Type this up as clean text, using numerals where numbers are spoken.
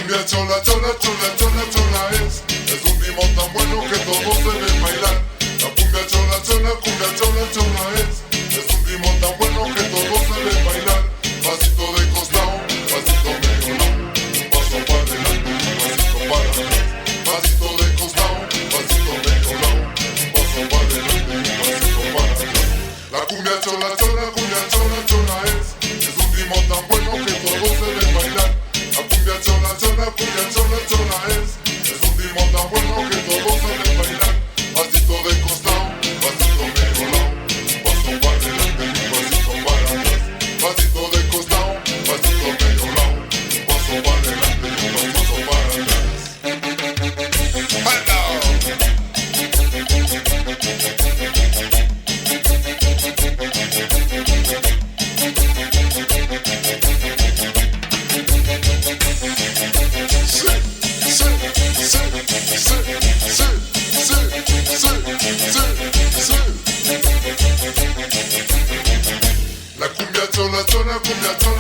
cumbia chola, chola, chola, chola, chola es un ritmo tan bueno que todos deben bailar. La cumbia chola, chola, cumbia chola, chola es un ritmo tan bueno que todos deben bailar. Pasito de costado, pasito medio lado, un paso para adelante, un pasito para atrás. Pasito de costado, pasito medio lado, un paso para adelante, un pasito para atrás. La cumbia chola, chola, cumbia chola, chola es un ritmo tan bueno que todos deben bailar. La cumbia chola, chola, cumbia chola, chola es un ritmo tan bueno que todos deben bailar. Pasito de costado, pasito medio lado, un paso para adelante, un pasito para atrás. Pasito de costado, pasito medio lado, un paso para adelante, un pasito para atrás. La cumbia chola, chola, cumbia chola.